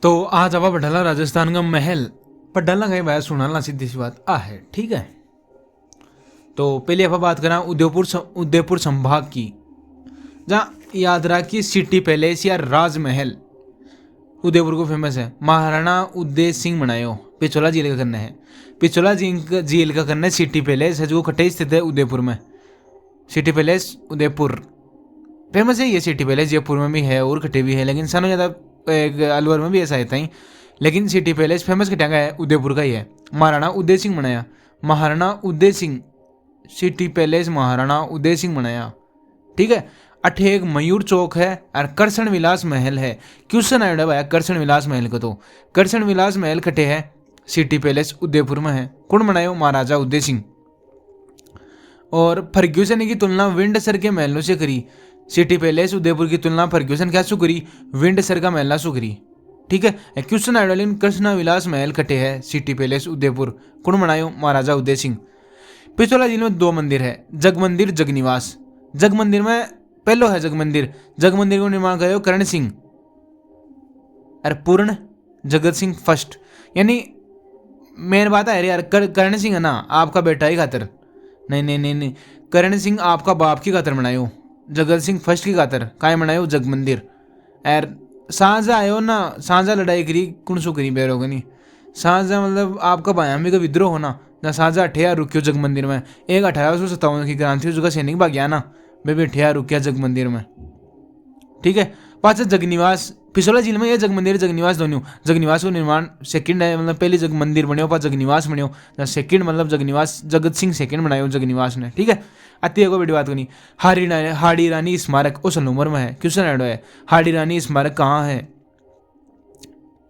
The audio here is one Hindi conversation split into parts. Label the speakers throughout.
Speaker 1: तो आज आप बढ़ला राजस्थान का महल पढ़ला गए वह सुनाना सीधी सी बात आ है। ठीक है, तो पहले आप बात करें उदयपुर संभाग की, जहाँ याद रहा कि सिटी पैलेस या राजमहल उदयपुर को फेमस है। महाराणा उदय सिंह बनायो पिछोला झील का करना है। पिछोला झील का करना है सिटी पैलेस है जो कटे स्थित है उदयपुर में। सिटी पैलेस उदयपुर फेमस है। ये सिटी पैलेस जयपुर में भी है और कटे भी है, लेकिन सानों ज़्यादा अलवर में भी ऐसा है ही। लेकिन सिटी पैलेस फेमस कटा का है उदयपुर का ही है। महाराणा उदय सिंह बनाया। महाराणा उदय सिंह सिटी पैलेस महाराणा उदय सिंह बनाया। ठीक है, अठे एक मयूर चौक है और करसण विलास महल है। क्वेश्चन आया भाई करसण विलास महल को, तो करसण विलास महल कटे है सिटी पैलेस उदयपुर में है। कौन बनायो? महाराजा उदय सिंह। और फर्ग्यूसन की तुलना विंडसर के महलों से करी। सिटी पैलेस उदयपुर की तुलना फर्ग्यूसन क्या सु करी? विंडसर का महल सु करी। ठीक है, क्वेश्चन आइडलिन कृष्णा विलास महल कटे है सिटी पैलेस उदयपुर। कौन बनायो? महाराजा उदय सिंह। पिछोला जिले में 2 मंदिर है, जग मंदिर जगनिवास। जग मंदिर में पहलो है जग मंदिर। जग मंदिर को निर्माण करो करण सिंह और पूर्ण जगत सिंह फर्स्ट। यानी मेन बात है यार, करण सिंह है ना आपका बेटा ही खातर, नहीं, करण सिंह आपका बाप की खातर बनायो। जगत सिंह फर्स्ट की खातर काय बनायो जग मंदिर। और साझा आयो ना, साझा लड़ाई करी कुणसो करी बेरो को नहीं। साझा मतलब आपका भायामी का विद्रोह होना ना। साझा अठिया रुकियो जग मंदिर में। एक 1857 की क्रांति का सैनिक भाग गया ना, बेबी अठिया रुकिया जग मंदिर में। ठीक है, पाचा जगनिवास पिछोला जिले में ये जग मंदिर जगनिवास दोनों। जगनिवास को निर्माण सेकंड है, मतलब पहले जग मंदिर बनियो पा जगनिवास बनियो। सेकंड मतलब जगनिवास जगत सिंह सेकंड बनायो जगनिवास ने। ठीक है, अति को बड़ी बात करनी। हाड़ी रानी स्मारक उस नंबर में है। क्वेश्चन ऐड है हाड़ी रानी स्मारक कहाँ है?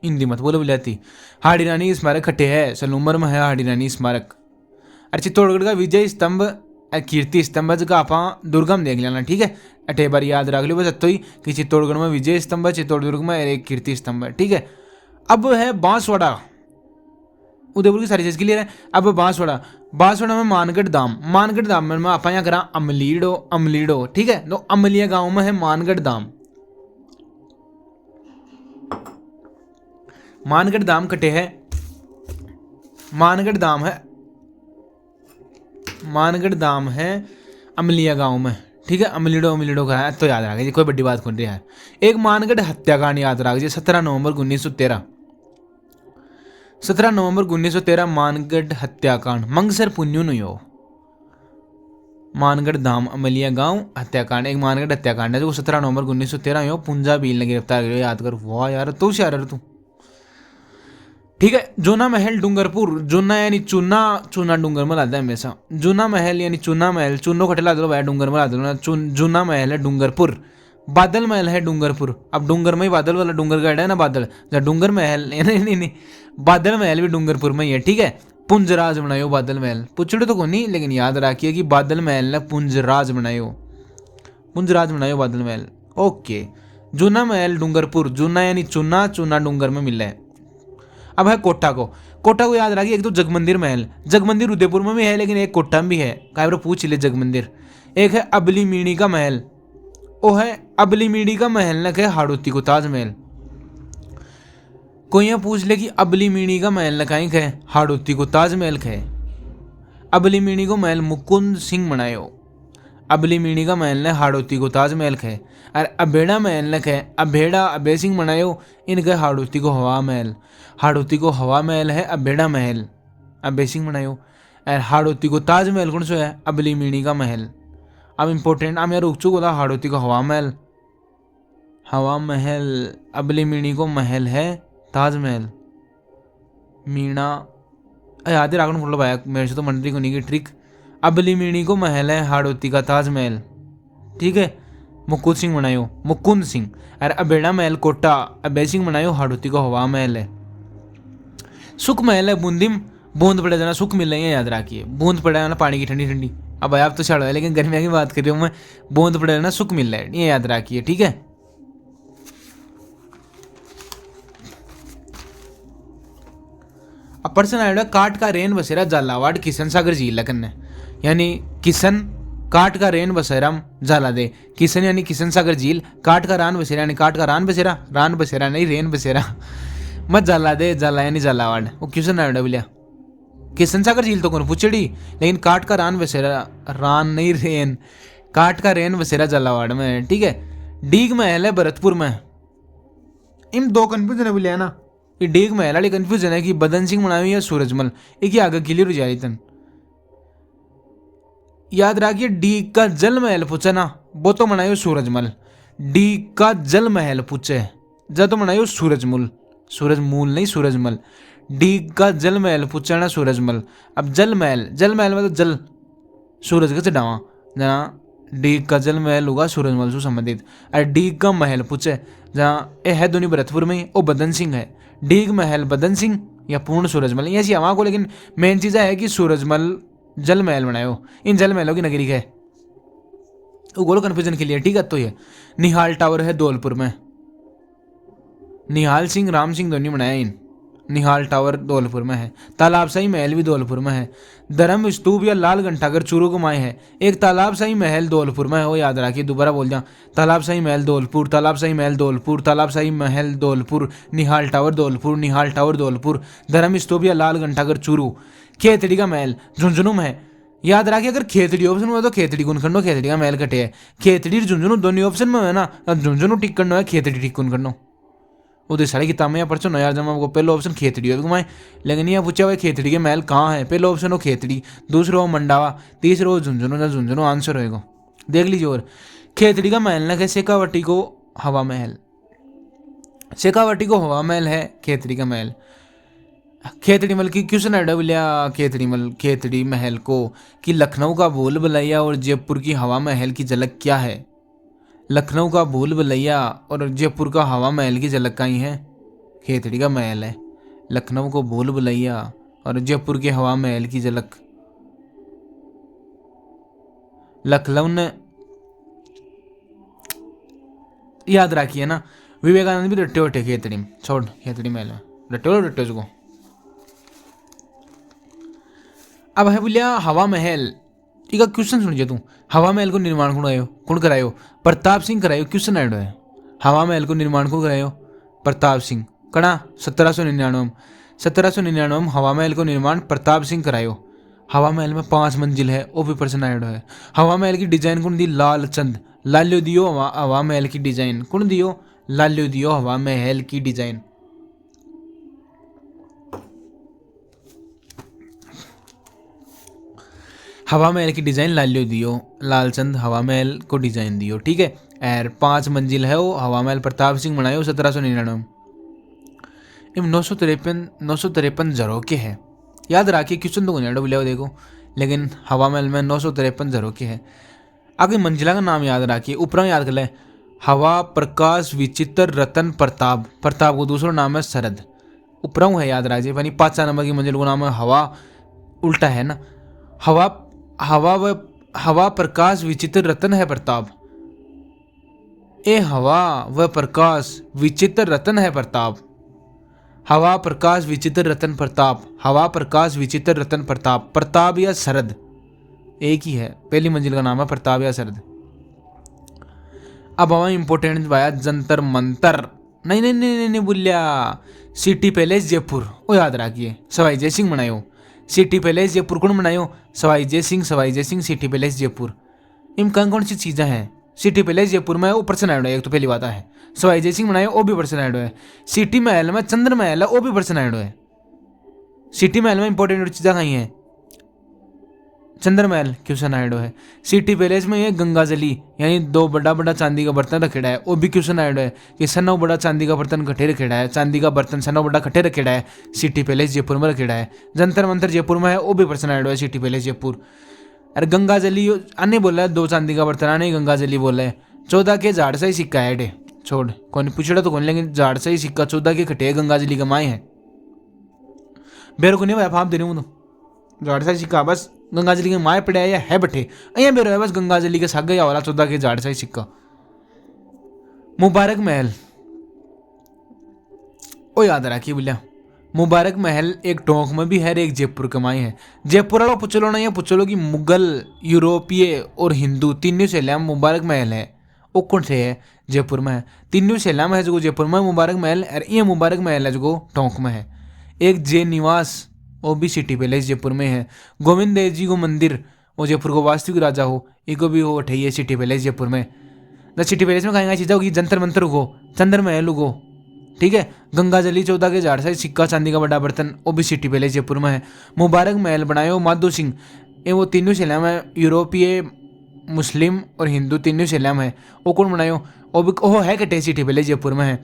Speaker 1: हिंदी मत बोलो बुलाती। हाड़ी रानी स्मारक खट्टे है सलूमर में है हाड़ी रानी स्मारक। और चित्तौड़गढ़ का विजय स्तंभ कीर्ति स्तंभ का आप दुर्गम देख लेना। ठीक है, अठे बार याद रख लो बस अतो ही कि चित्तौड़गढ़ में विजय स्तंभ है, चित्तौड़गढ़ में एक कीर्ति स्तंभ है। ठीक है, अब है बांसवाड़ा। उदयपुर की सारी चीज क्लियर है। अब बांसवाड़ा में मानगढ़ धाम में आप यहाँ करा अमलीडो। ठीक है, तो अमलिया गांव में है मानगढ़ धाम। मानगढ़ धाम कटे है, मानगढ़ धाम है अमलिया गांव में। ठीक है, अमलीडो का है तो याद रखिए, कोई बड़ी बात कौन रही है। एक मानगढ़ हत्याकांड याद रखिए 17 नवंबर 1913। 17 नवंबर 1913 मानगढ़ हत्याकांड मंगसर पुण्यो नो। मानगढ़ धाम अमलिया गांव हत्याकांड एक मानगढ़ हत्याकांड है जो 17 नवंबर 1913 हो। पुंजा भील ने गिरफ्तार कर याद कर। वाह यार तू होशियार तू। ठीक है, जूना महल डूंगरपुर। जूना यानी चूना डूंगर में लाता है हमेशा। जूना महल यानी चूना महल, चूनो खटला दो भाई डूंगर में ला दो। जूना महल है डूंगरपुर। बादल महल है डूंगरपुर। अब डूंगर में ही बादल वाला डूंगर का है ना बादल, जहाँ डूंगर महल नहीं, बादल महल भी डूंगरपुर में ही है। ठीक है, पुंजराज बनायो बादल महल। पुछड़ो तो को नहीं, लेकिन याद रखिए कि बादल महल ने पुंजराज बनायो बादल महल। ओके, जूना महल डूंगरपुर। जूना यानी चूना डूंगर में मिला है। अब है कोटा को याद रखिए। एक तो जगमंदिर महल, जगमंदिर उदयपुर में भी है, लेकिन एक कोटा में भी है। कायरो पूछ ले जगमंदिर। एक है अबली मीणी का महल, वो है अबली मीणी का महल न कहे हाड़ोती को ताजमहल। कोई पूछ ले कि अबली मीणी का महल न कहीं कहे हाड़ोती को ताजमहल कहे। अबली मीणी को महल मुकुंद सिंह बनायो। अबली मीणी का महल ने हाड़ोती को ताजमहल कहे। और अबेड़ा महल ने कहे अबेड़ा अबे सिंह बनायो। इनके हाड़ोती को हवा महल है। अबेड़ा महल अबे सिंह बनायो। और हाड़ोती को ताजमहल कौन सो है? अबली मीणी का महल। अब इम्पोर्टेंट अब यार रुक बोला हाड़ोती को हवा महल अबली मीणी को महल है ताजमहल। मीणा याद रखना बोलो भाई, मेरे से तो मंत्री को नहीं की ट्रिक। अबली मीणी को महल है हाड़ोती का ताजमहल। ठीक है, मुकुंद सिंह बनायो मुकुंद सिंह। और अबेड़ा महल कोटा अबे सिंह बनायो। हाड़ोती को हवा महल है। सुख महल है बूंदीम। बूंद पड़े जाना सुख मिल रही है याद रखिए। बूंद पड़े जाना पानी की ठंडी। अब आप तो छाड़ो है, लेकिन गर्मियों की बात कर रही हूँ मैं। बूंद पड़े जाना सुख मिल रहा है, ये याद रखिए। ठीक है, अब पर्सन आया काट का रेन बसेरा झालावाड़ किशन सागर झील लखन। यानी किशन काट का रेन बसेरा झाला दे। किशन यानी किशन सागर झील। काट का रान बसेरा यानी काट का रान बसेरा नहीं रेन बसेरा। मत जाला दे, जाला यानी झालावाड़, वो क्वेश्चन आया बोलिया। किशन सागर झील तो कौन पूछड़ी, लेकिन काट का रान बसेरा, रान नहीं रेन, काट का रेन बसेरा झालावाड़ में, ठीक है। डीग महल है भरतपुर में। इन दो कंफ्यूजन है बोलिया ना, ये डीग महल वाली कंफ्यूजन है कि बदन सिंह बनावी या सूरजमल, एक ही आगे गिली रुझाई तन। याद रखिए डीग का जल महल पूछे ना, वो तो बनायो सूरजमल। डीग का जल महल पूछे जा तो बनायो सूरजमल, सूरजमूल नहीं सूरजमल। डीग का जल महल पूछे ना सूरजमल। अब जल महल, जल महल में तो जल सूरज के चढ़ावा, जहाँ डीग का जल महल होगा सूरजमल से संबंधित। अरे डीग का महल पूछे जहाँ ये है दोनों भरतपुर में, वो बदन सिंह है। डीग महल बदन सिंह या पूर्ण सूरजमल, ऐसी हवा को, लेकिन मेन चीज़ है कि सूरजमल जल महल बनायो, इन जल महलों की नगरी है। वो गोलो कन्फ्यूजन के लिए, ठीक है। तो ये निहाल टावर है धौलपुर में। निहाल सिंह राम सिंह धोनी बनाया इन। निहाल टावर धौलपुर में है। तालाबशाही महल भी धौलपुर में है। धर्म स्तूप या लाल घंटाघर चूरू को माए है। एक तालाबशाही महल धौलपुर में है, वो याद रखिए, दोबारा बोल दिया। तालाबशाही महल धौलपुर, तालाबशाही महल धौलपुर, तालाबशाही महल धौलपुर, निहाल टावर धौलपुर, निहाल टावर धौलपुर, धर्म स्तूप या लाल घंटाघर चूरू। खेतड़ी का महल झुंझुनू में है। याद रखिए, अगर खेतड़ी ऑप्शन में तो खेतड़ी कुन खंडो, खेतड़ी का महल कटे है। खेतड़ी झुंझुनू दोनों ऑप्शन में है ना, झुंझुनू टिक करना है, खेतड़ी टिक कुन करना। उधर सारी किताब में परसों ना यार, जब आपको पहला ऑप्शन खेतड़ी हो घुमाए, लेकिन ये पूछा हुआ खेतड़ी के महल कहाँ है। पहला ऑप्शन हो खेतड़ी, दूसरा हो मंडावा, तीसरा हो झुंझुनू, ना झुंझुनू आंसर होएगा। देख लीजिए। और खेतड़ी का महल ना, शेखावटी को हवा महल, शेखावटी को हवा महल है खेतड़ी का महल। खेतड़ी महल की क्वेश्चन है बोलिया, खेतड़ी महल को कि लखनऊ का भूल भुलैया और जयपुर की हवा महल की झलक क्या है। लखनऊ का भूल भुलैया और जयपुर का हवा महल की झलक कहीं है, खेतड़ी का महल है। लखनऊ को भूल भुलैया और जयपुर के हवा महल की झलक। लखनऊ ने याद रखिए ना, विवेकानंद भी रट्टे उठे खेतड़ी में, छोड़ खेतड़ी महल में रट्टे उसको। अब है बोलिया हवा महल, ठीक है। क्वेश्चन सुनिए तू, हवा महल को निर्माण कौन करायो, प्रताप सिंह करायो। क्वेश्चन आयो है, हवा महल को निर्माण कौन करायो, प्रताप सिंह। कड़ा 1799 में हवा महल को निर्माण प्रताप सिंह करायो। हवा महल में 5 मंजिल है, वो भी प्रश्न आयो है। हवा महल की डिजाइन कौन दी, लाल चंद। लाल्यो दियो हवा महल की डिजाइन कौन दियो, लाल्यो दियो हवा महल की डिजाइन। हवा महल की डिजाइन लाल्यो दियो, लालचंद हवा महल को डिजाइन दियो, ठीक है। और 5 मंजिल है वो हवा महल, प्रताप सिंह बनायो 1799। 953 झरोखे है। याद रखिए, क्वेश्चन तो नहीं बोलिया देखो, लेकिन हवा महल में 953 झरोखे है। आगे मंजिला का नाम याद रखिए, ऊपर याद कर ले, हवा प्रकाश विचित्र रतन प्रताप। प्रताप को दूसरा नाम है शरद, ऊपर है याद रखिए। यानी 5 नंबर की मंजिल को नाम है हवा, उल्टा है ना। हवा प्रकाश विचित्र रतन है प्रताप। ए हवा व प्रकाश विचित्र रतन है प्रताप। हवा प्रकाश विचित्र रतन प्रताप, हवा प्रकाश विचित्र रतन प्रताप। प्रताप या शरद एक ही है, पहली मंजिल का नाम है प्रताप या शरद। अब हवा इंपोर्टेंट वाया जंतर मंतर, नहीं बोलिया, सिटी पैलेस जयपुर, वो याद रखिए, सवाई जय सिंह बनायो। सिटी पैलेस जयपुर कौन बनायो, सवाई जय सिंह। सिटी पैलेस जयपुर, इन कौन सी चीज़ें हैं। सिटी पैलेस जयपुर में वो पर्सन ऐड है, एक तो पहली बात है। सवाई जय सिंह बनायो, वो भी पर्सन ऐड है। सिटी महल में चंद्र महल है, वो भी पर्सन ऐड है। सिटी महल में इंपॉर्टेंट चीज़ें कहीं हैं, चंद्र महल क्वेश्चन ऐड है। सिटी पैलेस में ये गंगाजली यानी 2 बड़ा चांदी का बर्तन रखेड़ा है, वो भी क्वेश्चन ऐड है कि सन्नो बड़ा चांदी का बर्तन कट्ठे रखेड़ा है, चांदी का बर्तन सन्नो बड़ा कट्ठे रखेड़ा है। सिटी पैलेस जयपुर में रखेड़ा है। जंतर मंतर जयपुर में है, वो भी पर्सन ऐड है सिटी पैलेस जयपुर। अरे गंगाजली अन्य बोला है, 2 चांदी का बर्तन आने गंगाजली बोला है। 14 के झाड़ से ही सिक्का है, छोड़ कौन पूछड़ा तो कौन, लेकिन झाड़ से ही सिक्का 14 के कटे गंगाजली का माए है। बेरो को नहीं भाई भाप दे रही हूँ तो झाड़ से सिक्का बस गंगाजली के माए पड़े या है बटे अँ बेरो है बस गंगाजली के सागे या वाला 14 के झाड़ से ही सिक्का। मुबारक महल, ओ याद रखिए बोलिया, मुबारक महल एक टोंक में भी है, एक जयपुर के माई है। जयपुर वाला पूछ लो ना, ये पूछ लो कि मुगल, यूरोपीय और हिंदू तीनों से लिया मुबारक महल है, वो कौन से है जयपुर में है। तीनों शैला में है जो जयपुर में मुबारक महल, और ये मुबारक महल है जो टोंक में है। एक जय निवास वो भी सिटी पैलेस जयपुर में है। गोविंद देव जी को मंदिर वो जयपुर को वास्तविक राजा हो इको भी हो उठाइए सिटी पैलेस जयपुर में। द सिटी पैलेस में कहीं चीज़ें होगी, जंतर मंतर उगो, चंद्र महल उगो, ठीक है। गंगा जली 14 के झाड़ से सिक्का चांदी का बड़ा बर्तन वो भी सिटी पैलेस जयपुर में है। मुबारक महल बनायो माधो सिंह, ये वो तीनों शैला में यूरोपीय मुस्लिम और हिंदू तीनों शैला में है। वो कौन बनायो वो भी वो है कटे सिटी पैलेस जयपुर में है।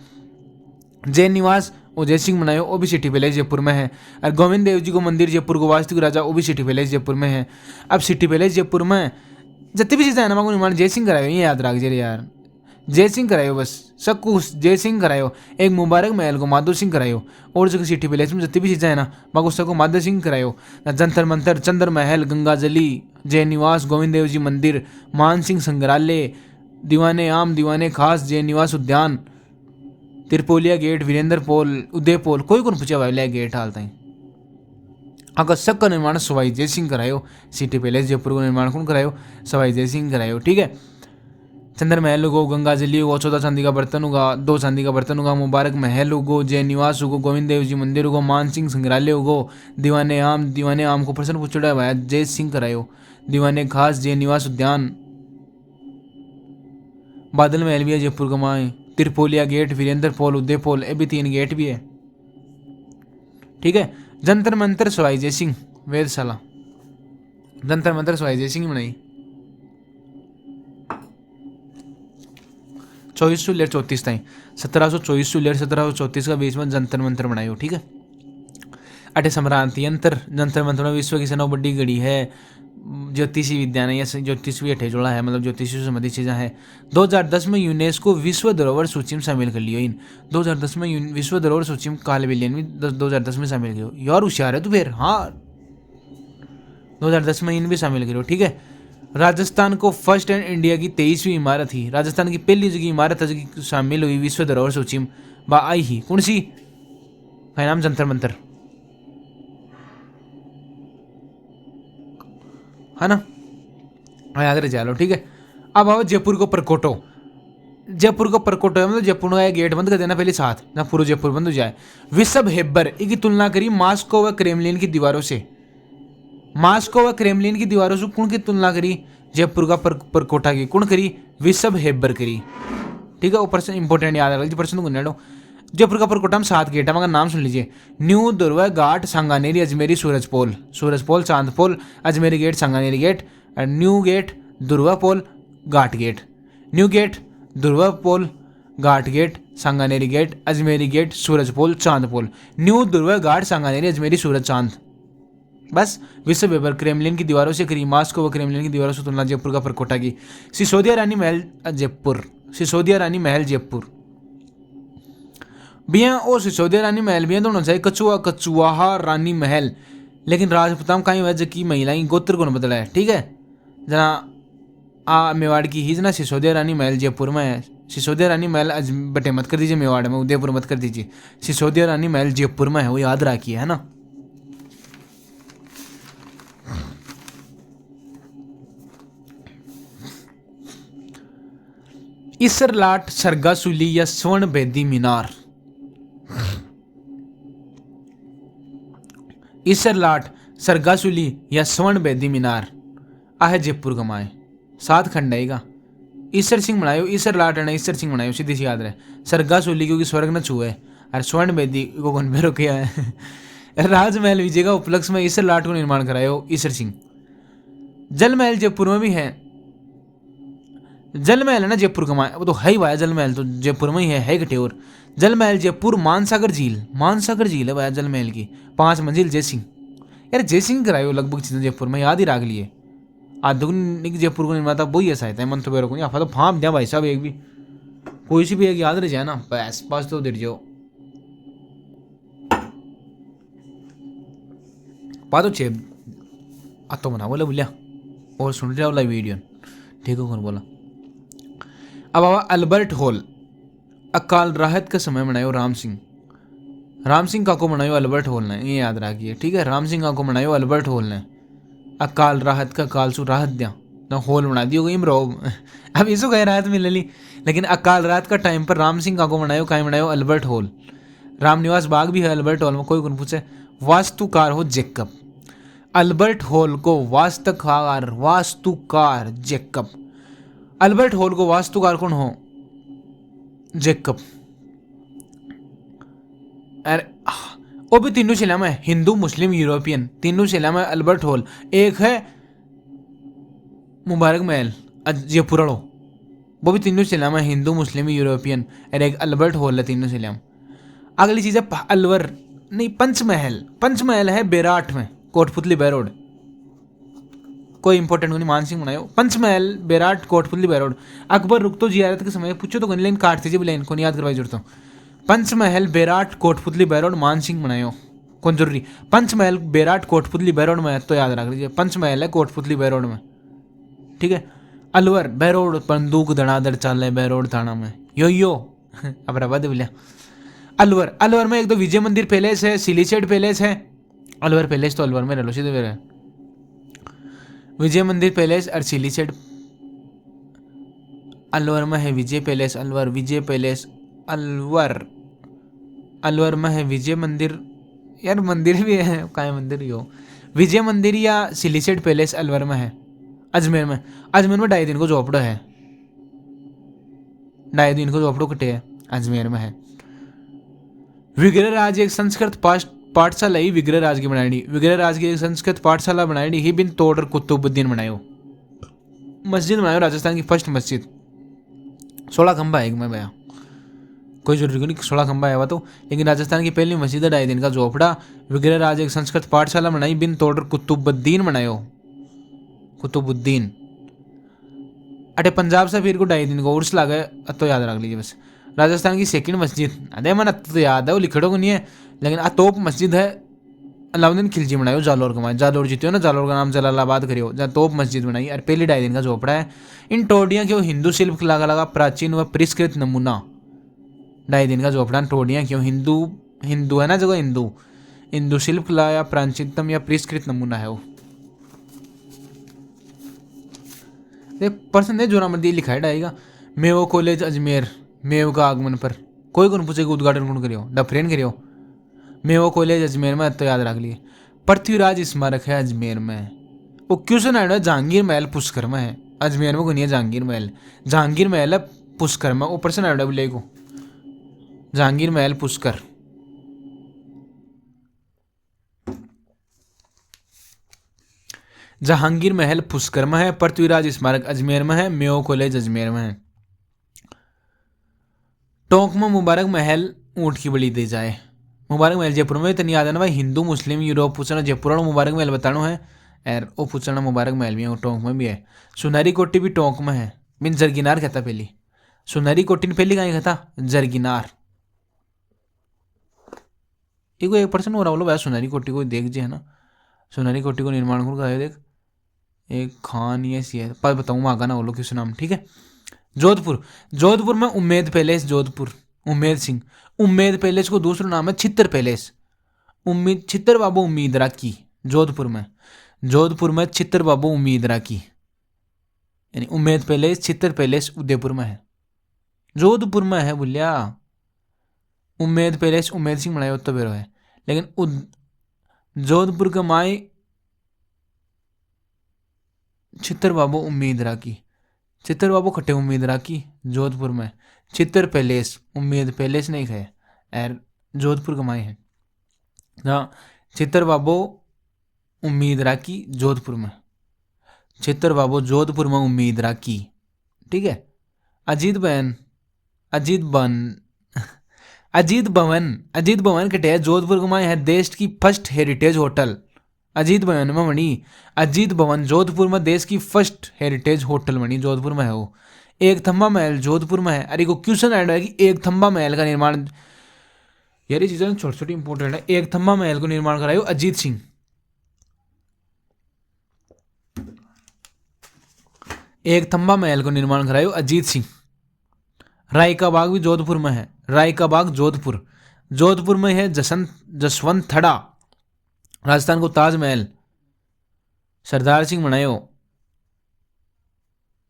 Speaker 1: जय निवास वो जय सिंह बनायो वो भी सिटी पैलेस जयपुर में है। और गोविंद देव जी को मंदिर जयपुर को वास्तविक राजा वो भी सिटी पैलेस जयपुर में है। अब सिटी पैलेस जयपुर में जितनी भी चीज़ें है ना निर्माण जय सिंह करायो, ये याद रख जे यार, जय सिंह करायो, बस सब कुछ जय सिंह करायो। एक मुबारक महल को माधो सिंह करायो, और जगह सिटी पैलेस में जितनी भी चीज़ें है ना बाकी सबको माधो सिंह करायो। जंतर मंतर, चंद्र महल, गंगा जली, जय निवास, गोविंद देव जी मंदिर, मान सिंह संग्रहालय, दीवाने आम दीवाने खास, जय निवास उद्यान, तिरपोलिया गेट, वीरेंद्र पोल, उदय पोल, कोई कौन पूछा भाई गेट हाल तई। अगर सबका निर्माण सवाई जय सिंह करायो। सिटी पैलेस जयपुर का निर्माण कौन करायो, सवाई जय सिंह करायो, ठीक है। चंद्र महल उगो, गंगा जली उगो, 14 चांदी का बर्तन उगा, 2 चांदी का बर्तन उगा, मुबारक महल उगो, जय निवास उगो, गोविंद देव जी मंदिर उगो, मान सिंह संग्रहालय उगो, दीवाने आम को प्रश्न पूछा भाई जय सिंह करायो। दीवाने खास, जय निवास उद्यान, बादल महल भी है जयपुर का माए, तिरपोलिया गेट, वीरेंद्र पोल, उदय पोल, ये भी 3 गेट भी है, ठीक है। जंतर मंतर सवाई जय सिंह, वेधशाला, जंतर मंतर सवाई जय सिंह बनाई 2434 ताई, 1724 से 1734 का बीच में जंतर मंतर बनाई हो, ठीक है। अटे सम्रांति यंत्र, जंतर मंतर में विश्व की सबसे बड़ी घड़ी है। ज्योतिषी विज्ञान या ज्योतिष भी अठे जोड़ा है, मतलब ज्योतिष से संबंधित चीज़ें हैं। 2010 में यूनेस्को विश्व धरोहर सूची में शामिल कर लियो इन। 2010 में विश्व धरोहर सूची में काल बिलियन भी 2010 में शामिल करो यार, होशियार है तो फिर, हाँ 2010 में इन भी शामिल करो, ठीक है। राजस्थान को फर्स्ट एंड इंडिया की 23वीं इमारत थी, राजस्थान की पहली जगह इमारत है जो शामिल हुई विश्व धरोहर सूची में बा आई ही कौन सी, का नाम जंतर मंतर है ना, याद रह चलो, ठीक है। अब आओ जयपुर को परकोटो। जयपुर को परकोटो है मतलब जयपुर का गेट बंद कर देना पहले साथ ना, पूरा जयपुर बंद हो जाए। विश्व हेबर की तुलना करी मास्को व क्रेमलिन की दीवारों से। मास्को व क्रेमलिन की दीवारों से कौन की तुलना करी, जयपुर का परकोटा की कौन करी, विश्व हेबर करी, ठीक है। वो प्रश्न इंपॉर्टेंट याद रख, प्रश्न को नेड़ो। जयपुर का परकोटा में 7 गेट है, मगर नाम सुन लीजिए। New, Durva, Ghat, Sanganeri, Ajmeri, Surajpol, Surajpol, Chandpol, Ajmeri gate, Sanganeri gate, new gate, Durva Pol, Ghat gate. New gate, Durva Pol, Ghat gate, Sanganeri gate, Ajmeri gate, Surajpol, Chandpol. New, Durva, Ghat, Sanganeri, Ajmeri, सूरज, चांद, बस। विश्व वेबर क्रेमलिन की दीवारों से करी, मास्को व क्रेमलिन की दीवारों से तुलना जयपुर का परकोटा की। सिसोदिया रानी महल जयपुर, सिसोदिया रानी महल जयपुर बिया और सिसोदिया रानी महल बिया दोनों चाहिए। कचुआहा रानी महल, लेकिन राजपूताम कहीं वजह की महिलाएं गोत्र को बदला है, ठीक है। जना मेवाड़ की ही जना सिसोदिया रानी महल जयपुर में है। सिसोदिया रानी महल बटे मत कर दीजिए, मेवाड़ में, उदयपुर मत कर दीजिए। सिसोदिया रानी महल जयपुर में है, वो याद रखिए, है ना। इसरलाट, सरगासुली या स्वर्ण बेदी मीनार। इसरलाट, सरगासुली या स्वर्ण बेदी मीनार आहे जयपुर कमाए 7 खंड आएगा। ईसर सिंह बनायो, इसरलाट है ईसर सिंह बनायो, सीधी सी याद रहे। सरगासुली क्योंकि स्वर्ग न छुए, और स्वर्ण बेदी को कौन में रोकिया है। राजमहल विजय का उपलक्ष्य में इसरलाट को निर्माण करायो ईसर सिंह। जल महल जयपुर में भी है। जल महल है ना जयपुर का, वो तो है ही भाया, जल महल तो जयपुर में ही है कटे। और जल महल जयपुर, मानसागर झील, मानसागर झील है भाया जल महल की, 5 मंजिल जय सिंह। यार जय सिंह करायो लगभग चीज़ें जयपुर में, याद ही रख लिए। आधुनिक जयपुर को निर्माता वही ऐसा है, मन तो बेरो को नहीं आफा तो फाँप दिया भाई साहब, एक भी कोई सी भी एक याद रह जाए ना, बस पास तो दे जाओ पा तो छे तो बना बोला बोलिया और सुन रहा वाला वीडियो, ठीक है कौन बोला। अब आवा अल्बर्ट हॉल, अकाल राहत का समय बनायो राम सिंह। राम सिंह का को बनायो अल्बर्ट हॉल ने, ये याद रखिए, ठीक है। राम सिंह का को बनायो अल्बर्ट हॉल ने। अकाल राहत का काल सु राहत दिया, ना हॉल बना दियो गई रोब अब इसो कह रात मिल ली। लेकिन अकाल रात का टाइम पर राम सिंह को बनायो कहीं बनायो अल्बर्ट हॉल। राम निवास बाग भी है अल्बर्ट हॉल में, कोई कौन पूछे। वास्तुकार हो जेकब। अल्बर्ट हॉल को वास्तुकार जेकब। अल्बर्ट हॉल को वास्तुकार कौन हो? जेकब। अरे वो भी तीनों शिला में हिंदू मुस्लिम यूरोपियन तीनों शिला में अल्बर्ट हॉल। एक है मुबारक महल ये पुराणो, वो भी तीनों शिला में हिंदू मुस्लिम यूरोपियन। और एक अल्बर्ट हॉल है तीनों शिला में। अगली चीज है अलवर नहीं पंचमहल। पंचमहल है बेराट में, कोटपुतली बेरोड। कोई इंपॉर्टेंट नहीं, मानसिंह बनायो पंचमहल बेराट कोटपुतली बेरोड। अकबर रुक तो जियारत के समय पूछो तो कौन लाइन काट दीजिए लाइन को याद करवाई जरूरत हूँ। पंचमहल बेराट कोटपुतली बेरोड मानसिंह बनायो कौन जरूरी। पंचमहल बेराट कोटपुतली बेरोड में तो याद रख लीजिए, पंचमहल है कोटपुतली बेरोड में, ठीक है। अलवर बेरोड बंदूक धड़ाधड़ चाले बेरोड थाना में यो अब रवा दे बोलिया। अलवर अलवर में एक तो विजय मंदिर पैलेस है, सिलीसेड पैलेस है। अलवर पैलेस तो अलवर में रह लो सीधे मेरे। विजय मंदिर पैलेस और सिलीसेड अलवर में है। विजय पैलेस अलवर, विजय पैलेस अलवर। अलवर में है विजय मंदिर, यार मंदिर भी है काय मंदिर ही हो। विजय मंदिर या सिलीसेड पैलेस अलवर में है। अजमेर में, अजमेर में 2.5 दिन को झोपड़ो है, 2.5 दिन को झोपड़ो कटे है अजमेर में है। विग्रह राज एक संस्कृत पाठशाला ही विग्रह राज की बनाई। विग्रह राज की एक संस्कृत पाठशाला बनाई ही बिन तोड़र कुतुबुद्दीन बनायो। मस्जिद बनायो राजस्थान की फर्स्ट मस्जिद। 16 खंबा है मैं भैया, कोई जरूरी नहीं 16 खंबा है तो, लेकिन राजस्थान की पहली मस्जिद है 2.5 दिन का झोपड़ा। विग्रह राज एक संस्कृत पाठशाला बनाई बिन तोड़र कुतुबुद्दीन बनायो। कुतुबुद्दीन अटे पंजाब से फिर को 2.5 दिन को उर्स लागे तो याद रख लीजिए बस। राजस्थान की सेकंड मस्जिद अरे मन तो याद है वो लिखड़ो को नहीं है, लेकिन तोप मस्जिद है अलाउद्दीन खिलजी बनायो जालोर का। जालोर जीते ना, जालोर का नाम जलालाबाद करियो, जहाँ तोप मस्जिद बनाई और पहली 2.5 दिन का झोपड़ा है। इन टोडियाँ क्यों हिंदू शिल्प कला का प्राचीन व परिष्कृत नमूना। 2.5 दिन का झोपड़ा टोडियाँ क्यों हिंदू है ना जगह हिंदू शिल्प कला या प्राचीनतम या परिष्कृत नमूना है वो। पर्सन है जो नाम लिखा है डाएगा। मेवो कॉलेज अजमेर, मेव का आगमन पर कोई कौन पूछेगा उद्घाटन कौन करियो, डफरेन करियो। मेवो कॉलेज अजमेर में तो याद रख लिए। पृथ्वीराज स्मारक है अजमेर में। वो क्वेश्चन आया जहांगीर महल पुष्कर में है, अजमेर में को नहीं है जहांगीर महल। जहांगीर महल है पुष्कर में, वो पर्सन आया बोले को जहांगीर महल पुष्कर। जहांगीर महल पुष्कर में है, पृथ्वीराज स्मारक अजमेर में है, मेयो कॉलेज अजमेर में है। टोंक में मुबारक महल ऊंट की बलि दी जाए। मुबारक महल जयपुर में तनी याद है ना भाई, हिंदू मुस्लिम यूरोप पूछना जयपुर और मुबारक महल बताना है। और वो पूछना मुबारक महल भी है, टोंक में भी है। सुनहरी कोटी भी टोंक में है, मीन जरगिनार कहता पहली। सुनहरी कोटी ने पहली कहीं कहता जरगिनार। एक पर्सन हो रहा बोलो भाई सुनहरी कोटी को देख जे है ना, सुनहरी कोटी को निर्माण कौन का देख एक खान ये सी है पर बताऊँ आगा ना बोलो किस नाम, ठीक है। जोधपुर, जोधपुर में उम्मेद पैलेस जोधपुर, उम्मेद सिंह। उम्मेद पैलेस को दूसरा नाम है छित्तर पैलेस। उम्मीद छित्तर बाबू उम्मीदरा की जोधपुर में। जोधपुर में छित्तर बाबू उम्मीदरा की, यानी उम्मेद पैलेस छित्तर पैलेस उदयपुर में है, जोधपुर में है बोलिया। उम्मेद पैलेस उम्मेद सिंह बनाया तो बेरो है, लेकिन जोधपुर का माई छित्तर बाबू उम्मीदरा की। चित्तर बाबू खट्टे उम्मीदरा की जोधपुर में। चित्तर पैलेस उम्मीद पैलेस नहीं है और जोधपुर का माई है। जहाँ चित्तर बाबू उम्मीदरा की जोधपुर में, चित्तर बाबू जोधपुर में उम्मीदरा की, ठीक है। अजीत बहन अजीत बन अजीत भवन कटे जोधपुर में है देश की फर्स्ट हेरिटेज होटल। अजीत भवन में बनी, अजीत भवन जोधपुर में देश की फर्स्ट हेरिटेज होटल बनी जोधपुर में है वो। एक थंबा महल जोधपुर में है। अरे को क्वेश्चन ऐड है कि एक थंबा महल का निर्माण, यार ये चीजें छोटी छोटी इंपॉर्टेंट है। एक थंबा महल को निर्माण करायो अजीत सिंह। एक थंबा महल को निर्माण करायो अजीत सिंह। राय का बाग भी जोधपुर में है, राय का बाग जोधपुर। जोधपुर में है जसवंत थड़ा। राजस्थान को ताजमहल सरदार सिंह बनायो।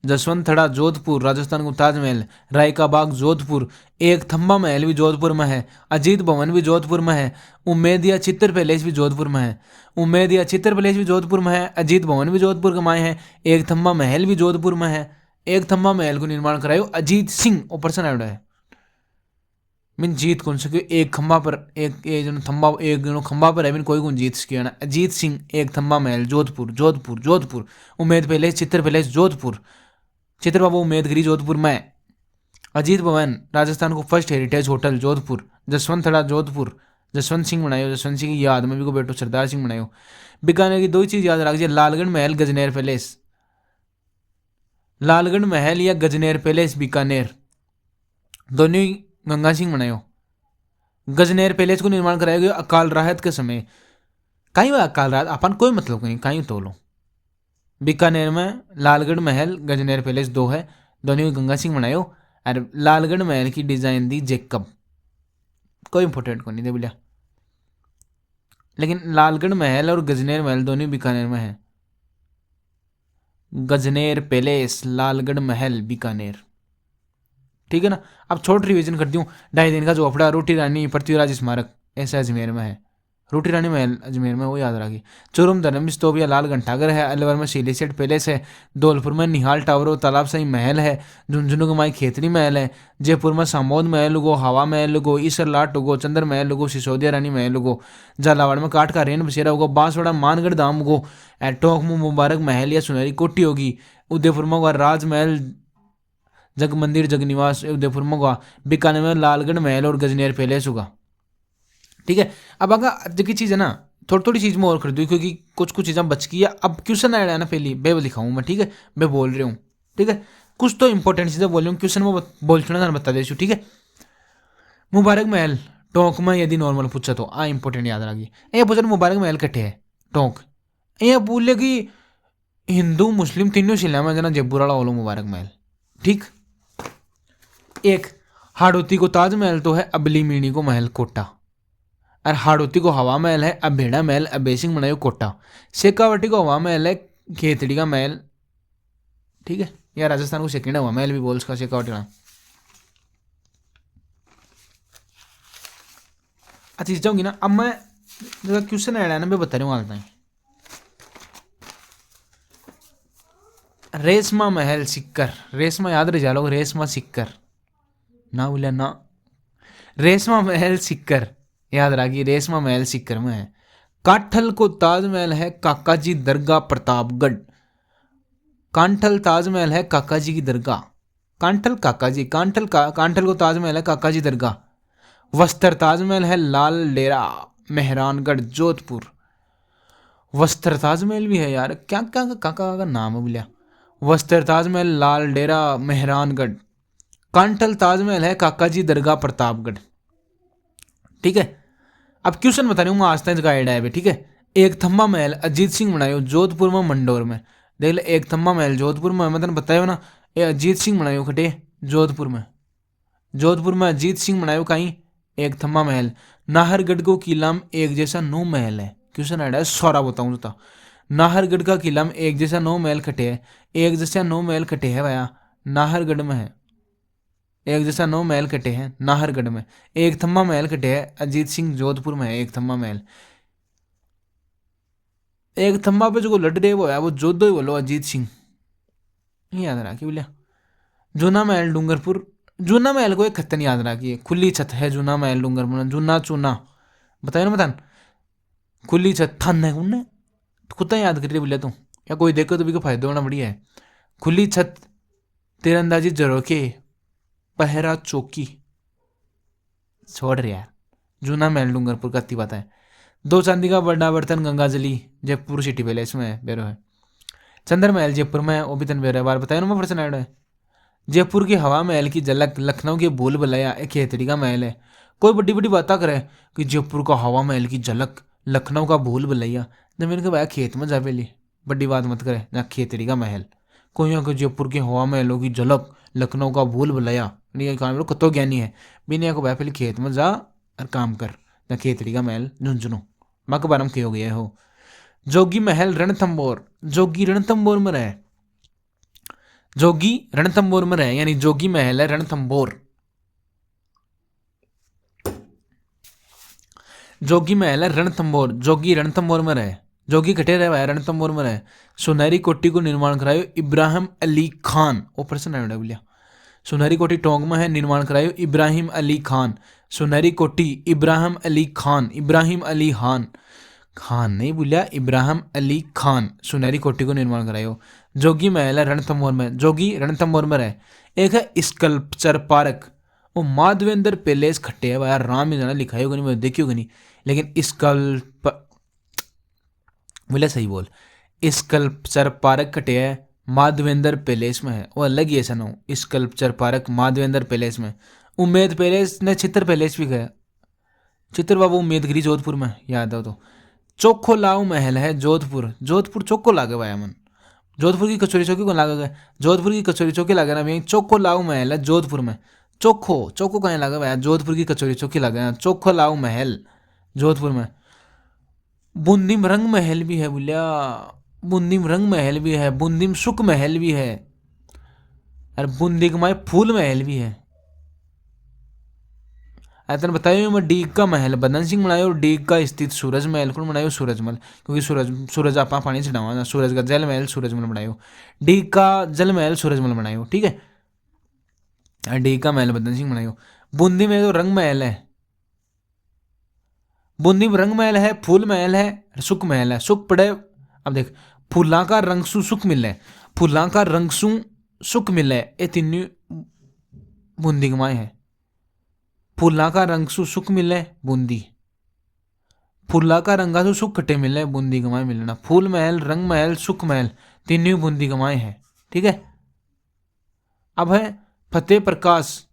Speaker 1: जसवंतथड़ा जोधपुर राजस्थान को ताजमहल, राय का बाग जोधपुर, एक थम्बा महल भी जोधपुर में है, अजीत भवन भी जोधपुर में है, उम्मेद या चित्र पैलेस भी जोधपुर में है, उम्मेद या चित्र पैलेस भी जोधपुर में है, अजीत भवन भी जोधपुर के माए है, एक थम्बा महल भी जोधपुर में है। एक थम्बा महल को निर्माण करायो अजीत सिंह ऑपरेशन आयोडा है। मीन जीत कौन सके एक खंबा पर एक जन थंबा एक जनो खंबा पर है मीन कोई कौन जीत सके ना। अजीत सिंह एक थंबा महल जोधपुर जोधपुर जोधपुर, उम्मेद पैलेस चित्र पैलेस जोधपुर, चित्र बाबू उम्मेदगिरी जोधपुर में, अजीत भवन राजस्थान को first heritage hotel Jodhpur, Jaswantthada Jodhpur Jaswant Singh बनायो, जसवंत सिंह की याद में भी को बेटो सरदार सिंह बनायो। बीकानेर की दो ही चीज याद रखिए, लालगढ़ महल गजनेर पैलेस, लालगढ़ महल या गजनेर पैलेस बीकानेर दोनों ही गंगा सिंह बनायो। गजनेर पैलेस को निर्माण कराया गया अकाल राहत के समय। कहीं वह अकाल राहत अपन कोई मतलब नहीं, कहीं तो लो। बीकानेर में लालगढ़ महल गजनेर पैलेस दो है, दोनों ही गंगा सिंह बनायो। और लालगढ़ महल की डिजाइन दी जेकब, कोई इंपोर्टेंट को नहीं दे बोलिया, लेकिन लालगढ़ महल और गजनेर महल दोनों बीकानेर में है। गजनेर पैलेस लालगढ़ महल बीकानेर, ठीक है ना। अब छोट रिवीजन कर दूं, 2.5 दिन का झोपड़ा रोटी रानी पृथ्वीराज स्मारक ऐसा अजमेर में है, रोटी रानी महल अजमेर में, वो याद रखिए। चोरुम धर्म स्तूप या लाल घंटाघर है, अलवर में सीलीसेट पैलेस है, धौलपुर में निहाल टावर और तालाब सही महल है, झुंझुनू के माई खेतरी महल है, जयपुर में सामोद महल उगो, हवा महल उगो, ईसरलाट उगो, चंद्र महल उगो, सिसोदिया रानी महल उगो, झालावाड़ में काठ का रेन बसेरा उगो, बांसवाड़ा मानगढ़ धाम उगो, टोंक में मुबारक महल या सुनहरी कोठी होगी, उदयपुर में होगा राजमहल जग मंदिर जगनिवास उदयपुर में होगा, बीकानेर में लालगढ़ महल और गजनेर पैलेस होगा, ठीक है। अब अगर की चीज़ है ना, थोड़ी थोड़ी चीज़ में और कर दूँ क्योंकि कुछ कुछ चीज़ें बच गई है। अब क्वेश्चन आया ना पहली बे लिखाऊँ मैं, ठीक है, मैं बोल रही हूँ, ठीक है, कुछ तो इंपॉर्टेंट चीज़ें बोल रही हूँ, क्वेश्चन में बोल चुना बता दे, ठीक है। मुबारक महल टोंक में यदि नॉर्मल पूछा तो आ इंपॉर्टेंट याद रखिए, ये पूछा मुबारक महल कट्ठे है टोंक, ये बोले कि हिंदू मुस्लिम तीनों शिला में जना जयपुर वाला बोलो मुबारक महल, ठीक। एक हाड़ौती को ताजमहल तो है, अबली मीणी को महल कोटा, और हाड़ौती को हवा महल है, अभेड़ा महल अबेसिंग बनायो कोटा, शेखावटी को हवा महल है, खेतड़ी का महल, ठीक है, या राजस्थान को सेकेंड हवा महल भी बोल उसका शेखावटी का। अच्छी चीज होंगी ना। अब मैं क्वेश्चन आया ना मैं बता रहा हूँ हालता है। रेशमा महल सिक्कर, रेशमा याद रह जा लोग, रेशमा सिक्कर ना बोलिया ना, रेशमा महल सिक्कर याद रखिए, रेशमा महल सिक्कर में है। काठल को ताजमहल है काका जी दरगाह प्रतापगढ़, कांठल ताजमहल है काका जी की दरगाह, कांठल काका जी, कांठल को ताजमहल है काका जी दरगाह। वस्त्र ताजमहल है लाल डेरा मेहरानगढ़ जोधपुर, वस्त्र ताजमहल भी है यार, क्या क्या काका का नाम है बोलिया, वस्त्र ताजमहल लाल डेरा मेहरानगढ़। कांठल ताजमहल है काका जी दरगाह प्रतापगढ़, ठीक है। अब क्वेश्चन बता रही हूँ मैं आज तक गाइड है, ठीक है। एक थम्बा महल अजीत सिंह बनायो जोधपुर में मंडोर में, देख ले एक थम्बा महल जोधपुर में, मैं तेन बताया ना, ये अजीत सिंह बनायो खटे जोधपुर में, जोधपुर में अजीत सिंह बनायो कहीं एक थम्बा महल। नाहरगढ़ को किला में एक जैसा 9 महल है, क्वेश्चन आया है सारा बताऊँ तो, नाहरगढ़ का किला में एक जैसा 9 महल खटे है, एक जैसा 9 महल खटे है भैया नाहरगढ़ में है, एक जैसा 9 महल कटे हैं नाहरगढ़ में, एक थम्बा महल कटे है अजीत सिंह जोधपुर में है, एक थम्बा महल। एक थम्बा पे जो लड़ रहे वो है वो जोधो ही बोलो अजीत सिंह, याद रहा बोलिया। जूना महल डूंगरपुर, जूना महल को एक खत्तन याद रखिए, खुली छत है जूना महल डूंगरपुर, जूना चूना बताए ना बतान, खुली छत थन है उनने खुद याद कर रही बोलिया तू, या कोई देखो तो भी को फायदा होना बढ़िया है। खुली छत तीरंदाजी जरोके पहरा चौकी, छोड़ रहे यार, जूना महल डूंगरपुर का बात है। 2 चांदी का बड़ा बर्तन गंगाजली जयपुर सिटी पैलेस में बेरो है। चंद्र महल जयपुर में वो भी तन बेरो है, बार बताया ना मैं प्रश्न आया है। जयपुर की हवा महल की झलक, लखनऊ के भूल भुलैया एक खेतड़ी का महल है। कोई बड़ी बड़ी बात करे कि जयपुर का हवा महल की झलक, लखनऊ का भूल भुलैया, जब मैंने कहा भाई खेत में जा पेली बड़ी बात मत करे ना, खेतड़ी का महल कोई यहाँ जयपुर के हवा महलों की झलक, लखनऊ का भूल भुलैया, कतो ज्ञानी है बिना को भाई पहले खेत में जा और काम कर ना, खेतड़ी का महल झुंझुनू मकबरम के हो गया हो। जोगी महल रणथंबोर, जोगी रणथंबोर में रहे, जोगी रणथंबोर में रहे, यानी जोगी महल है रणथंबोर, जोगी महल है रणथंबोर, जोगी रणथंबोर में रहे, जोगी कटे रहे भाई रणथंबोर में रहे। सुनहरी कोठी को निर्माण करायो इब्राहिम अली खान, वो प्रश्न है बोलिया, सुनहरी कोठी टोंक में है, निर्माण करायो इब्राहिम अली खान, सुनहरी कोठी इब्राहिम अली खान, इब्राहिम अली खान, खान नहीं बोलिया, इब्राहिम अली खान सुनहरी कोठी को निर्माण करायो। जोगी महल है रणथंबोर में, जोगी रणथंबोर में रहे। एक है स्कल्पचर पार्क, वो माधवेंद्र पैलेस खट्टे है भाई, राम ही जाना लिखा है नहीं, मैं देखियो नहीं, लेकिन स्कल्प बोले सही बोल, स्कल्पचर पार्क खट्टे है माधवेंद्र पैलेस में है, वो अलग ही ऐसा ना हो, स्कल्पचर पार्क माधवेंद्र पैलेस में। उम्मेद पैलेस ने चित्र पैलेस भी गया, चित्र बाबू उम्मेदगिरी जोधपुर में, याद हो तो। चोखो लाऊ महल है जोधपुर, जोधपुर चोखो लागे भाई मन, जोधपुर की कचौरी चौकी को लागे गए, जोधपुर की कचौरी चौकी लागे ना भाई, चोखो लाऊ महल है जोधपुर में, चोखो चोखो कहीं लागे भाई, जोधपुर की कचौरी चौकी लागे, चोखो लाऊ महल जोधपुर में। बूंदीम रंग महल भी है बोलिया, बूंदीम रंग महल भी है, बूंदीम सुख महल भी है, और बूंदी के माए फूल महल भी है। ऐतन बताइए मैं डीग का महल बदन सिंह बनायो, डीग का स्थित सूरज महल कौन बनायो, सूरजमल, क्योंकि सूरज आप पानी चढ़ावा, सूरज का जल महल सूरजमल बनायो, डीग का जल महल सूरजमल बनायो, ठीक है। डीग का महल बदन सिंह बनायो। बूंदी में तो रंग महल है, बूंदी में रंग महल है, फूल महल है, सुख महल है, सुख पड़े, अब देख फूला का रंग सु सुख मिले, फूला का रंग सु सुख मिले, ये तीनों बूंदी कमाए है। फूला का रंग सु सुख मिले बूंदी, फूला का रंगा सु सुख कटे मिले बूंदी कमाए मिलना, फूल महल रंग महल सुख महल तीनों बूंदी कमाए है, ठीक है। अब है फतेह प्रकाश,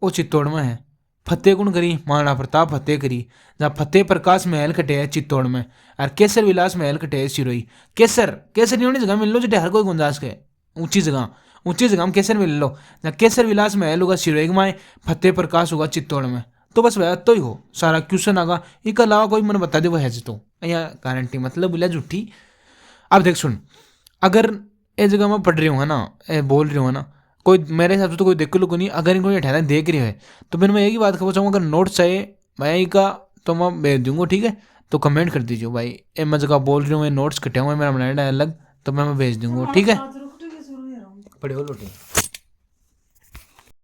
Speaker 1: वो चित्तौड़ में है, फतेह कौन करी, महाराणा प्रताप फतेह करी। जहाँ फतेह प्रकाश महल कटे है चित्तौड़ में, और केसर विलास महल कटे है सिरोही। केसर केसर नहीं होनी जगह मिल लो जो हर कोई गुंजाइश के, ऊंची जगह में केसर मिल लो, जहाँ केसर विलास महल होगा सिरोही में, फतेह प्रकाश होगा चित्तौड़ में, तो बस वह तो ही हो सारा क्वेश्चन आगा, इसके अलावा कोई मैंने बता दे वो है तो यहाँ गारंटी मतलब बोलिया झूठी। अब देख सुन, अगर ये जगह मैं पढ़ रही हूँ ना, बोल रही हूँ ना, कोई मेरे हिसाब से तो कोई देख लो नहीं, अगर इनको ये ठहरा देख रही है तो फिर मैं एक ही बात कहना चाहूँगा, अगर नोट्स चाहिए भाई का तो मैं भेज दूंगा, ठीक है। तो कमेंट कर दीजिए भाई, ये मैं जगह बोल रही हूँ, नोट्स कटे हुए मेरा बनाया अलग, तो मैं भेज दूंगा, ठीक है। पढ़े हो लोटे।